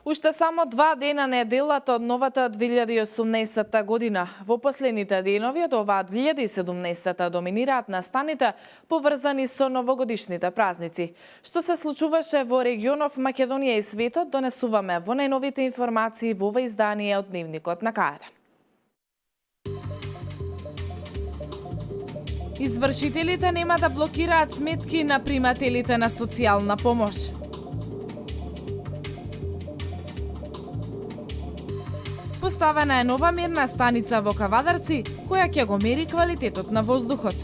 Уште само 2 дена неделата од новата 2018 година. Во последните денови од оваа 2017 доминираат настаните поврзани со новогодишните празници. Што се случуваше во регионов Македонија и светот, донесуваме во најновите информации во ова издание од Дневникот на К1. Извршителите нема да блокираат сметки на примателите на социјална помош. Поставена е нова мерна станица во Кавадарци, која ќе го мери квалитетот на воздухот.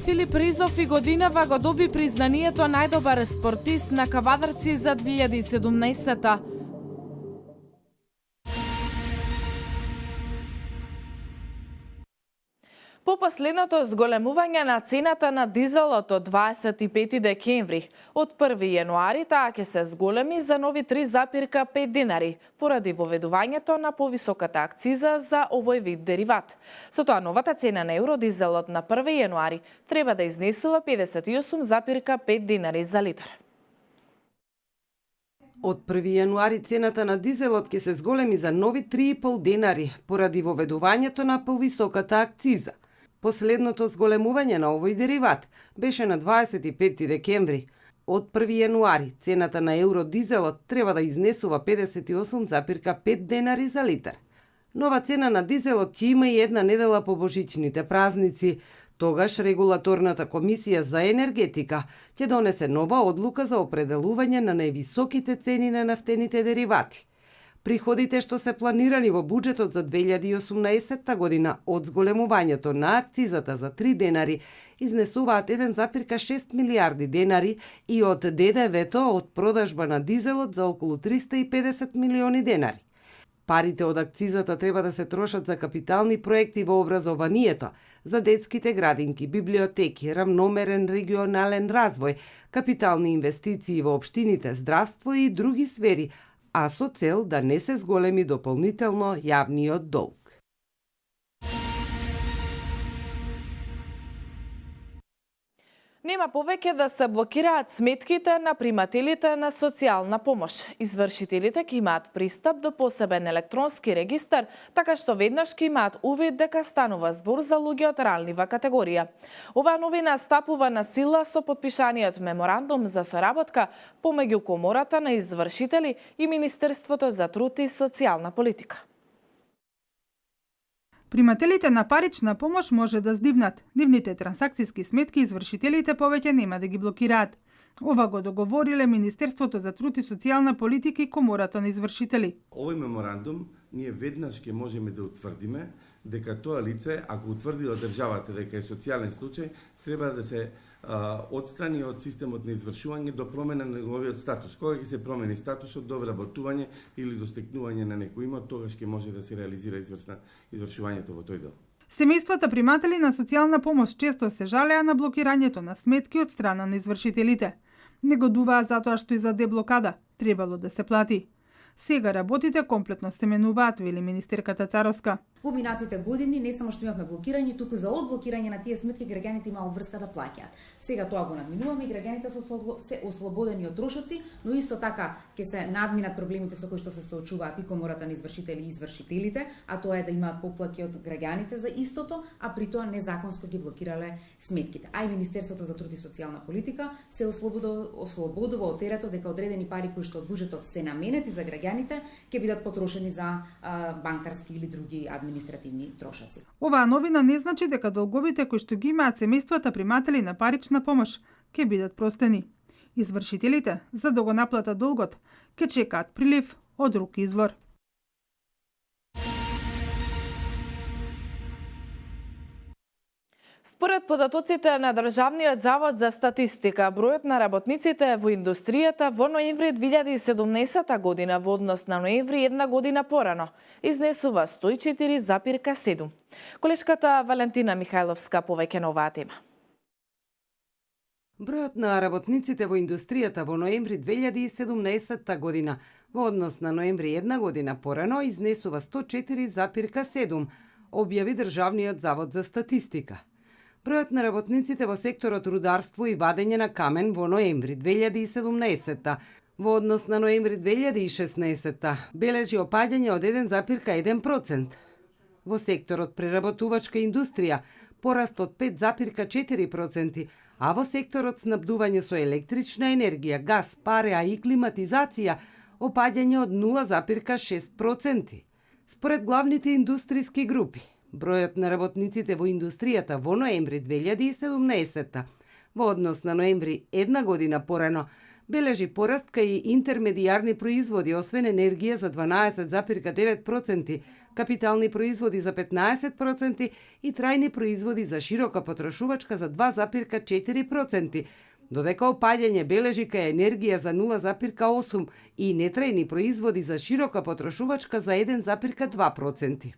Филип Ризов и годинава го доби признанието најдобар спортист на Кавадарци за 2017-та. По последното зголемување на цената на дизелот од 25 декември, од 1 јануари таа ќе се зголеми за нови 3,5 денари, поради воведувањето на повисоката акциза за овој вид дериват. Со тоа новата цена на евродизелот на 1 јануари треба да изнесува 58,5 денари за литар. Од 1 јануари цената на дизелот ќе се зголеми за нови 3,5 денари, поради воведувањето на повисоката акциза. Последното зголемување на овој дериват беше на 25 декември. Од 1 јануари цената на евродизелот треба да изнесува 58,5 денари за литар. Нова цена на дизелот ќе има и една недела по божичните празници. Тогаш Регулаторната комисија за енергетика ќе донесе нова одлука за определување на највисоките цени на нафтените деривати. Приходите што се планирани во буџетот за 2018 година од зголемувањето на акцизата за 3 денари изнесуваат 1,6 милиарди денари и од ДДВ-то од продажба на дизелот за околу 350 милиони денари. Парите од акцизата треба да се трошат за капитални проекти во образованието, за детските градинки, библиотеки, рамномерен регионален развој, капитални инвестиции во општините, здравство и други сфери, а со цел да не се зголеми дополнително јавниот долг. Нема повеќе да се блокираат сметките на примателите на социјална помош. Извршителите ќе имаат пристап до посебен електронски регистар, така што веднаш ќе имаат увид дека станува збор за луѓе од ранлива категорија. Оваа новина стапува на сила со подпишаниот меморандум за соработка помеѓу Комората на извршители и Министерството за труд и социјална политика. Примателите на парична помош може да здивнат. Нивните трансакцијски сметки извршителите повеќе нема да ги блокираат. Ова го договориле Министерството за труд и социјална политика и Комората на извршители. Овој меморандум ние веднаш ќе можеме да утврдиме дека тоа лице, ако утврдила државата дека е социјален случај, треба да се отстрани од системот на извршување до промена на неговиот статус. Кога ќе се промени статусот до вработување или до стекнување на некој имот, тогаш ќе може да се реализира извршувањето во тој дел. Семејствата приматели на социјална помош често се жалеа на блокирањето на сметки од страна на извршителите. Негодуваа затоа што и за деблокада требало да се плати. Сега работите комплетно се менуваат, вели министерката Царовска. Во минатите години не само што имавме блокирање, туку за одблокирање на тие сметки граѓаните имаа обврска да плаќаат. Сега тоа го надминуваме и граѓаните се ослободени од трошоци, но исто така ќе се надминат проблемите со кои што се соочуваат и Комората на извршители и извршителите, а тоа е да имаат поплаки од граѓаните за истото, а при тоа незаконско ги блокирале сметките. А и Министерството за труд и социјална политика се ослободува од терето дека одредени пари кои што од буџетот се наменети за граѓаните ќе бидат потрошени за банкарски или други административни трошоци. Оваа новина не значи дека долговите кои што ги имаат семејствата приматели на парична помош ќе бидат простени. Извршителите, за да го наплатат долгот, ќе чекаат прилив од друг извор. Според податоците на Државниот завод за статистика, бројот на работниците во индустријата во ноември 2017 година во однос на ноември една година порано изнесува 104,7. Колешката Валентина Михајловска повеќе на оваа тема. Бројот на работниците во индустријата во ноември 2017 година во однос на ноември една година порано изнесува 104,7, објави Државниот завод за статистика. Бројот на работниците во секторот рударство и вадење на камен во ноември 2017 во однос на ноември 2016 бележи опаѓање од 1,1%. Во секторот преработувачка индустрија пораст од 5,4%, а во секторот снабдување со електрична енергија, газ, пареа и климатизација опаѓање од 0,6%. Според главните индустријски групи, бројот на работниците во индустријата во ноември 2017 во однос на ноември една година порано бележи пораст кај интермедијарни производи, освен енергија за 12,9%, капитални производи за 15% и трајни производи за широка потрошувачка за 2,4%, додека опаѓање бележи кај енергија за 0,8% и нетрајни производи за широка потрошувачка за 1,2%.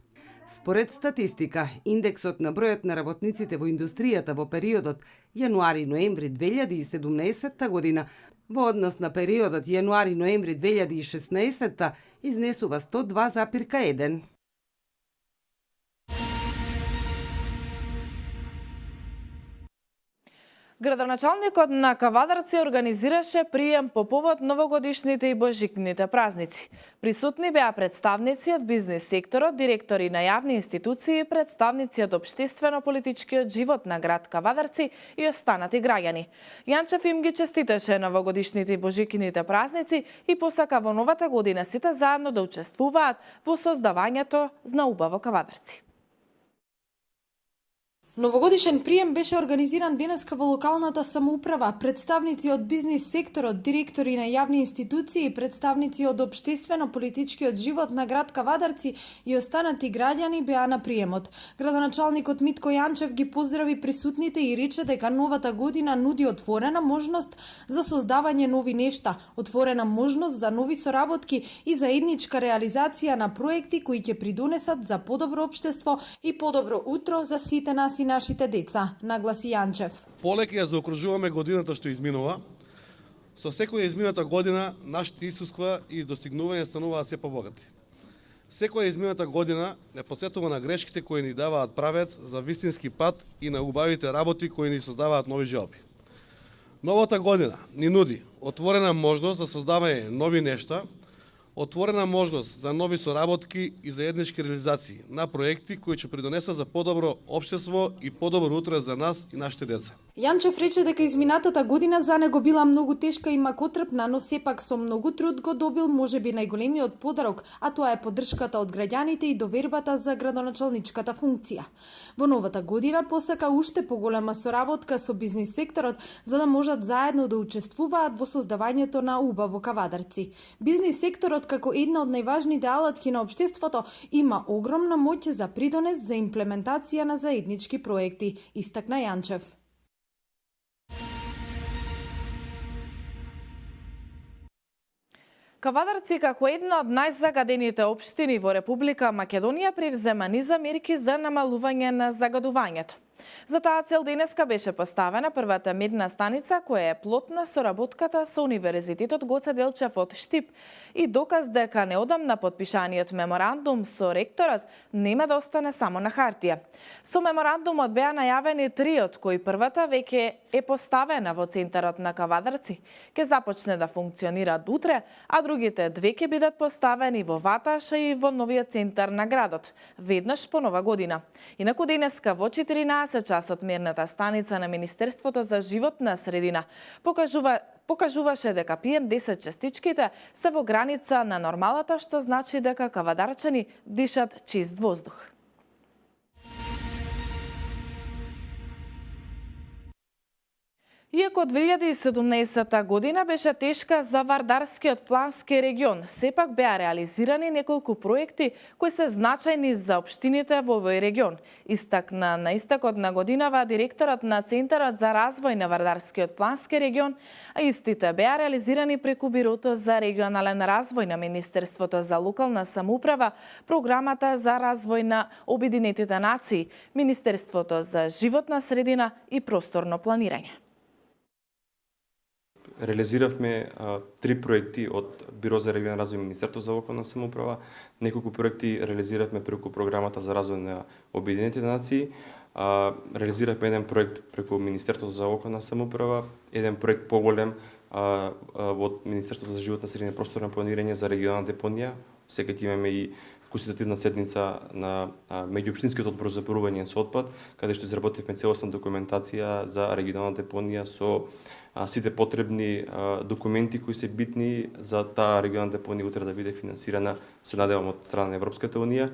Според статистика, индексот на бројот на работниците во индустријата во периодот јануари-ноември 2017 година во однос на периодот јануари-ноември 2016 изнесува 102,1. Градоначалникот на Кавадарци организираше прием по повод новогодишните и божикните празници. Присутни беа представници од бизнис секторот, директори на јавни институции, представници од општествено-политичкиот живот на град Кавадарци и останати граѓани. Јанчев им ги честиташе новогодишните и божикните празници и посака во новата година сите заедно да учествуваат во создавањето на убаво Кавадарци. Новогодишен прием беше организиран денеска во локалната самоуправа. Представници од бизнис секторот, директори на јавни институции, представници од општествено-политичкиот живот на град Кавадарци и останати граѓани беа на приемот. Градоначалникот Митко Јанчев ги поздрави присутните и рече дека новата година нуди отворена можност за создавање нови нешта, отворена можност за нови соработки и заедничка реализација на проекти кои ќе придонесат за подобро општество и подобро утро за сите нас и нашите деца, нагласи Јанчев. Полека ја заокружуваме годината што изминува. Со секоја измината година нашите искуства и достигнувања стануваат се побогати. Секоја измината година не потсетува на грешките кои ни даваат правец за вистински пат и на убавите работи кои ни создаваат нови желби. Новата година ни нуди отворена можност за создавање нови нешта, отворена можност за нови соработки и заеднички реализации на проекти кои ќе придонесат за подобро општество и подобро утро за нас и нашите деца. Јанчев рече дека изминатата година за него била многу тешка и макотрпна, но сепак со многу труд го добил можеби најголемиот подарок, а тоа е поддршката од граѓаните и довербата за градоначалничката функција. Во новата година посака уште поголема соработка со бизнис секторот за да можат заедно да учествуваат во создавањето на убаво Кавадарци. Бизнис секторот како една од најважните алатки на општеството има огромна моќ за придонес за имплементација на заеднички проекти, истакна Јанчев. Кавадарци, како една од најзагадените општини во Република Македонија, превзема низа мерки за намалување на загадувањето. За таа цел денеска беше поставена првата медна станица која е плод на соработката со Универзитетот Гоце Делчев од Штип и доказ дека неодамна подпишаниот меморандум со ректорот нема да остане само на хартија. Со меморандумот беа најавени три, од кои првата веќе е поставена во центарот на Кавадарци. Ке започне да функционира утре, а другите две ќе бидат поставени во Ваташа и во новиот центар на градот, веднаш по нова година. Инаку денеска во 14 часот мерната станица на Министерството за животна средина покажуваше дека PM10 частичките се во граница на нормалата, што значи дека кавадарчани дишат чист воздух. Иако 2017 година беше тешка за Вардарскиот плански регион, сепак беа реализирани неколку проекти кои се значајни за општините во овој регион. Истакна на истекот на годинава директорот на Центарот за развој на Вардарскиот плански регион, а истите беа реализирани преку Бирото за регионален развој на Министерството за локална самоуправа, Програмата за развој на Обединетите нации, Министерството за животна средина и просторно планирање. Реализиравме три проекти од Биро за регионален развој Министерството за локална самоуправа, неколку проекти реализиравме преку Програмата за развој на Обединетите нации, реализиравме еден проект преку Министерството за околна самоуправа, еден проект поголем од Министерството за животна средина и просторно планирање за регионална депонија. Сега ќе имаме и конститутивна седница на меѓуопштинскиот одбор за порување со отпад, каде што изработивме целосна документација за регионална депонија со сите потребни документи кои се битни за таа регионална депонија утре да биде финансирана, се надевам, од страна на Европската унија.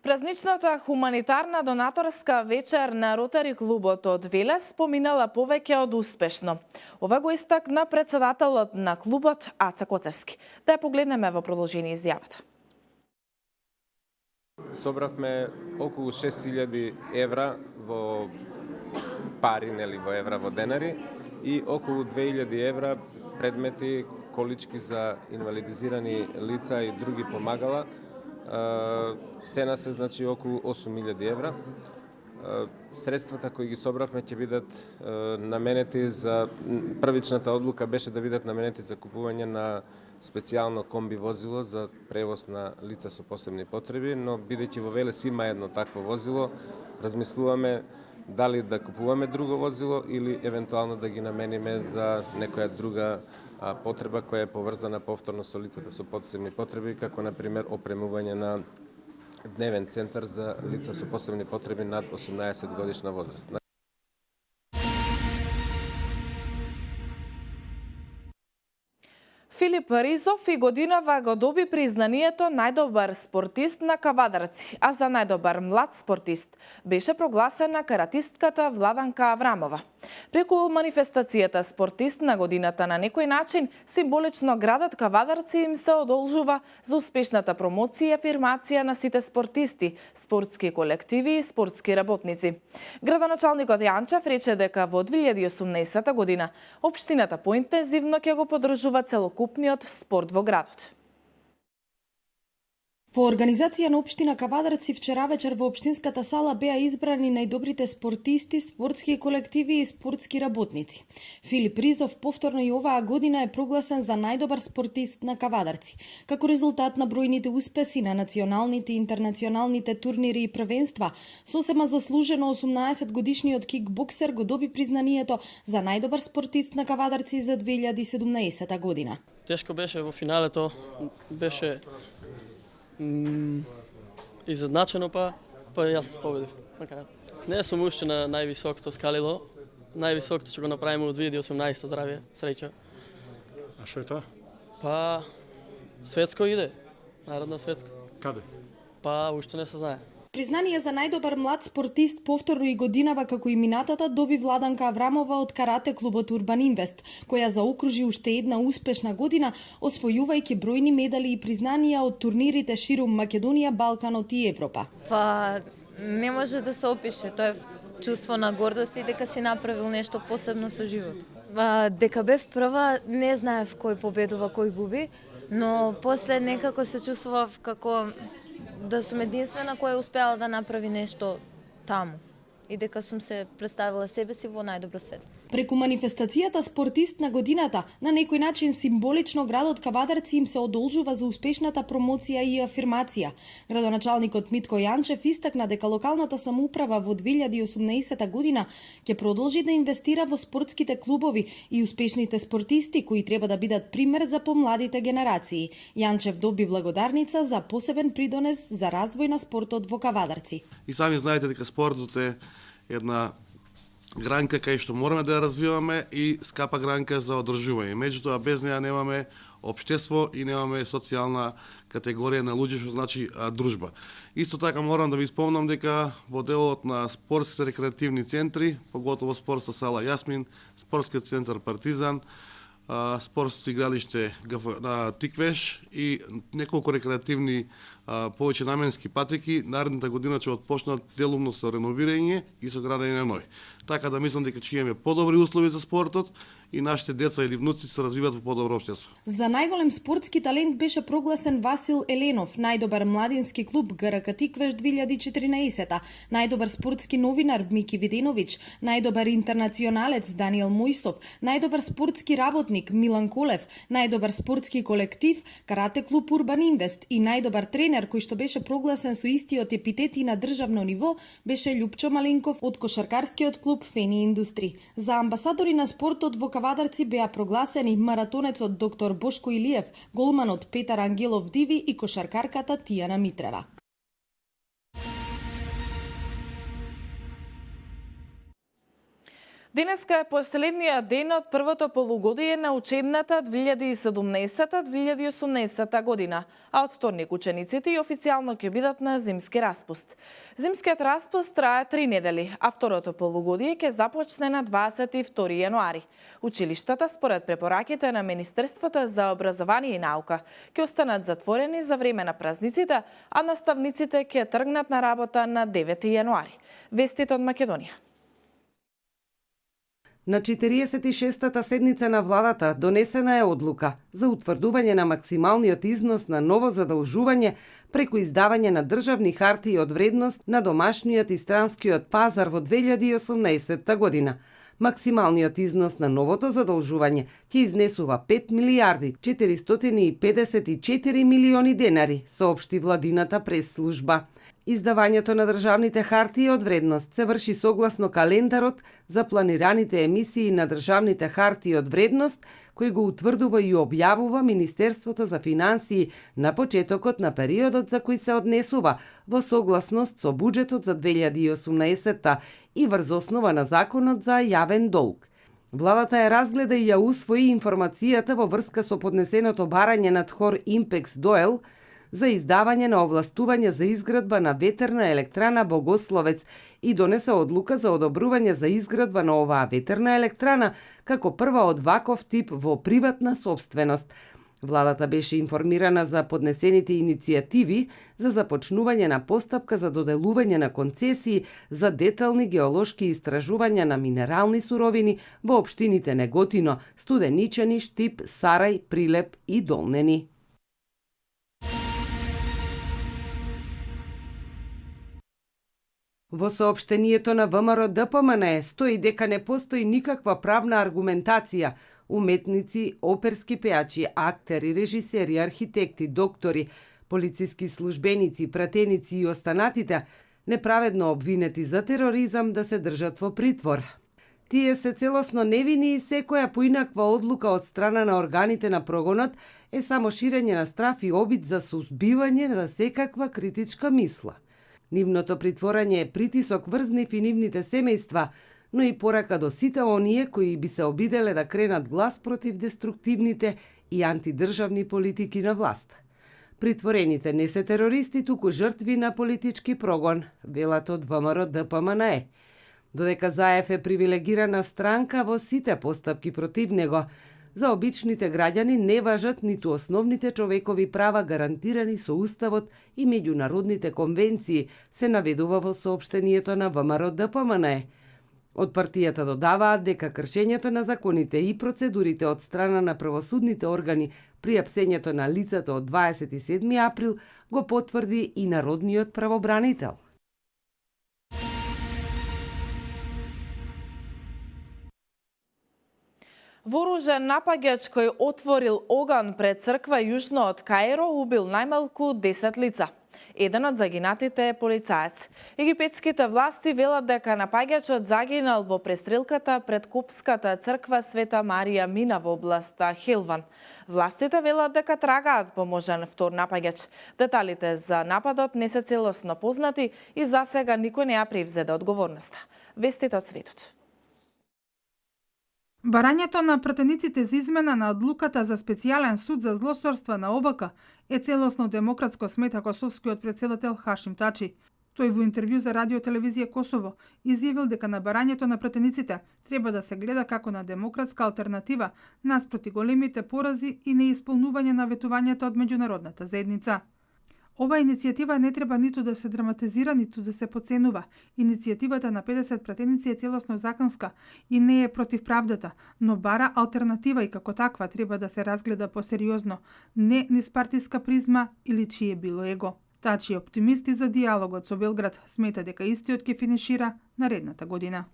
Празничната хуманитарна донаторска вечер на Ротари клубот од Велес поминала повеќе од успешно. Ова го истакна председателот на клубот Аца Коцевски. Да ја погледнеме во продолжение изјавата. Собравме околу 6000 евра во пари, нели, во евра, во денари, и околу 2000 евра предмети, колички за инвалидизирани лица и други помагала. Сена се, значи, околу 8000 евра. Средствата кои ги собравме ќе бидат наменети за... Првичната одлука беше да бидат наменети за купување на специјално комби возило за превоз на лица со посебни потреби, но бидејќи во Велес има едно такво возило, размислуваме дали да купуваме друго возило или евентуално да ги намениме за некоја друга потреба која е поврзана повторно со лицата со посебни потреби, како например опремување на дневен центар за лица со посебни потреби над 18 годишна возраст. Филип Ризов и годинава го доби признанието најдобар спортист на Кавадарци, а за најдобар млад спортист беше прогласена каратистката Владанка Аврамова. Преку манифестацијата спортист на годината на некој начин, символично градот Кавадарци им се одолжува за успешната промоција и афирмација на сите спортисти, спортски колективи и спортски работници. Градоначалникот Јанчев рече дека во 2018 година општината поинтензивно ќе го поддржува целокупниот спорт во градот. Во организација на општина Кавадарци вчера вечер во општинската сала беа избрани најдобрите спортисти, спортски колективи и спортски работници. Филип Ризов повторно и оваа година е прогласен за најдобар спортист на Кавадарци, како резултат на бројните успеси на националните и интернационалните турнири и првенства. Сосема заслужено 18 годишниот кикбоксер го доби признанието за најдобар спортист на Кавадарци за 2017 година. Тешко беше во финалето, беше изедначено, па јас победив. Не сум уште на највисокото скалило. Највисокото ќе го направиме во 2018, здравје, среќа. А што е тоа? Па светско иде. Народно светско. Каде? Па уште не се знае. Признание за најдобар млад спортист повторно и годинава како и минатата доби Владанка Аврамова од карате клубот Урбан Инвест, која заокружи уште една успешна година, освојувајќи бројни медали и признанија од турнирите ширум Македонија, Балканот и Европа. Па не може да се опише, тоа е чувство на гордост и дека си направил нешто посебно со живот. Дека бев прва, не знаев кој победува, кој губи, но после некако се чувствував како да сум единствена која успеала да направи нешто таму и дека сум се представила себе си во најдобро светло. Преку манифестацијата спортист на годината, на некој начин символично градот Кавадарци им се одолжува за успешната промоција и афирмација. Градоначалникот Митко Јанчев истакна дека локалната самоуправа во 2018 година ќе продолжи да инвестира во спортските клубови и успешните спортисти кои треба да бидат пример за помладите генерации. Јанчев доби благодарница за посебен придонес за развој на спортот во Кавадарци. И сами знаете дека спортот е една гранка кај што мораме да ја развиваме и скапа гранка за одржување. Меѓутоа без неа немаме општество и немаме социјална категорија на луѓе, што значи дружба. Исто така морам да ви спомнам дека во делот на спортските рекреативни центри, поготово спортска сала Јасмин, спортскиот центар Партизан, спортското игралиште Тиквеш и неколку рекреативни повеќе наменски патеки, наредната година ќе отпочнат делумно со реновирање и со градење на нови. така да мислам дека ќе имаме подобри услови за спортот и нашите деца или внуци се развиваат во подобро општество. За најголем спортски талент беше прогласен Васил Еленов, најдобар младински клуб ГРК Тиквеш 2014, најдобар спортски новинар Мики Виденовиќ, најдобар интернационалец Даниел Мојсов, најдобар спортски работник Милан Колев, најдобар спортски колектив Карате клуб Урбан Инвест и најдобар тренер кој што беше прогласен со истиот епитет и на државно ниво беше Љупчо Маленков од кошаркарскиот клуб Фени Индустри. За амбасадори на спортот во Кавадарци беа прогласени маратонецот доктор Бошко Илиев, голманот Петар Ангелов Диви и кошаркарката Тијана Митрева. Денеска е последниот ден од првото полугодие на учебната 2017-2018 година, а од вторник учениците и официјално ќе бидат на зимски распуст. Зимскиот распуст трае 3 недели, а второто полугодие ќе започне на 22 јануари. Училиштата, според препораките на Министерството за образование и наука, ќе останат затворени за време на празниците, а наставниците ќе тргнат на работа на 9 јануари. Вестите од Македонија. На 46-та седница на владата донесена е одлука за утврдување на максималниот износ на ново задолжување преку издавање на државни хартии од вредност на домашниот и странскиот пазар во 2018 година. Максималниот износ на новото задолжување ќе изнесува 5 милиарди 454 милиони денари, соопшти владината пресслужба. Издавањето на државните хартии од вредност се врши согласно календарот за планираните емисии на државните хартии од вредност, кој го утврдува и објавува Министерството за финансии на почетокот на периодот за кој се однесува, во согласност со буџетот за 2018 и врз основа на Законот за јавен долг. Владата ја разгледа и ја усвои информацијата во врска со поднесеното барање на Тхор Импекс Доел за издавање на овластување за изградба на ветерна електрана Богословец и донесе одлука за одобрување за изградба на оваа ветерна електрана како прва од ваков тип во приватна собственост. Владата беше информирана за поднесените иницијативи за започнување на постапка за доделување на концесии за детални геолошки истражувања на минерални суровини во општините Неготино, Студеничани, Штип, Сарај, Прилеп и Долнени. Во соопштението на ВМРО ДПМН стои дека не постои никаква правна аргументација уметници, оперски пејачи, актери, режисери, архитекти, доктори, полициски службеници, пратеници и останатите неправедно обвинети за тероризам да се држат во притвор. Тие се целосно невини и секоја поинаква одлука од страна на органите на прогонот е само ширење на страф и обид за сузбивање на секаква критичка мисла. Нивното притворање е притисок врз нив и нивните семејства, но и порака до сите оние кои би се обиделе да кренат глас против деструктивните и антидржавни политики на власт. Притворените не се терористи, туку жртви на политички прогон, велат од ВМРО ДПМН. Додека ЗАЕФ е привилегирана странка во сите постапки против него, за обичните граѓани не важат ниту основните човекови права гарантирани со Уставот и меѓународните конвенции, се наведува во соопштението на ВМРО ДПМН. Од партијата додаваат дека кршењето на законите и процедурите од страна на правосудните органи при апсењето на лицата од 27 април го потврди и народниот правобранител. Вооружен напаѓач кој отворил оган пред црква јужно од Каиро убил најмалку 10 лица. Еден од загинатите е полицаец. Египетските власти велат дека напаѓачот загинал во престрелката пред Копската црква Света Марија Мина во областа Хелван. Властите велат дека трагаат по можен втор напаѓач. Деталите за нападот не се целосно познати и засега никој не ја превзеде одговорноста. Вестите од светот. Барањето на пратениците за измена на одлуката за специјален суд за злосторства на ОВК е целосно демократско, смета косовскиот претседател Хашим Тачи. Тој во интервју за радио телевизија Косово изјавил дека на барањето на пратениците треба да се гледа како на демократска алтернатива наспроти големите порази и неисполнување на ветувањата од меѓународната заедница. Ова иницијатива не треба ниту да се драматизира, ниту да се поценува. Иницијативата на 50 пратеници е целосно законска и не е против правдата, но бара алтернатива и како таква треба да се разгледа посериозно, не низ партиска призма или чие било его. Тачи оптимисти за диалогот со Белград смета дека истиот ќе финишира наредната година.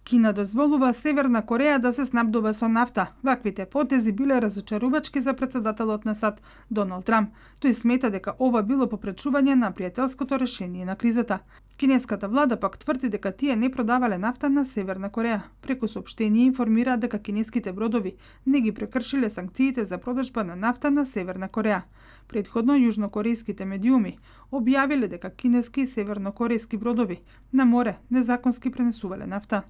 Кина дозволува Северна Кореја да се снабдува со нафта. Ваквите потези биле разочарувачки за претседателот на САД Доналд Трамп. Тој смета дека ова било попречување на пријателското решение на кризата. Кинеската влада пак тврди дека тие не продавале нафта на Северна Кореја. Преку соопштение информира дека кинеските бродови не ги прекршиле санкциите за продажба на нафта на Северна Кореја. Предходно јужнокорејските медиуми објавиле дека кинески и севернокорејски бродови на море незаконски пренесувале нафта.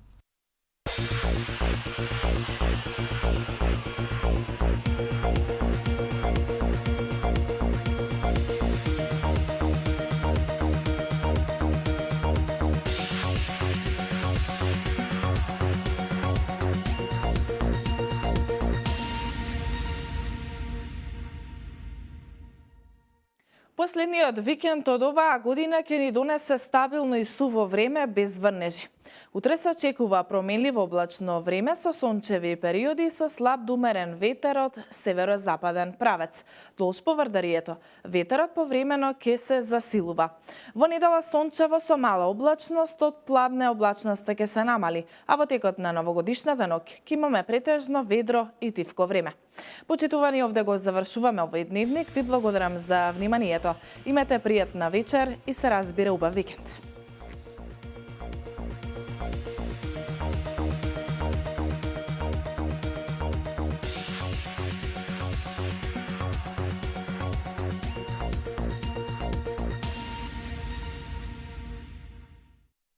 Последниот викенд од оваа година ќе ни донесе стабилно и суво време без врнежи. Утре се очекува променливо облачно време со сончеви периоди со слаб до умерен ветер од северозападен правец. Долж поврдарието, ветерот повремено ќе се засилува. Во недела сончево со мала облачност, од пладне облачноста ќе се намали, а во текот на новогодишната ноќ ќе имаме претежно ведро и тивко време. Почитувани, овде го завршуваме овој дневник. Ви благодарам за вниманието. Имате пријатна вечер и се разбира убав викенд.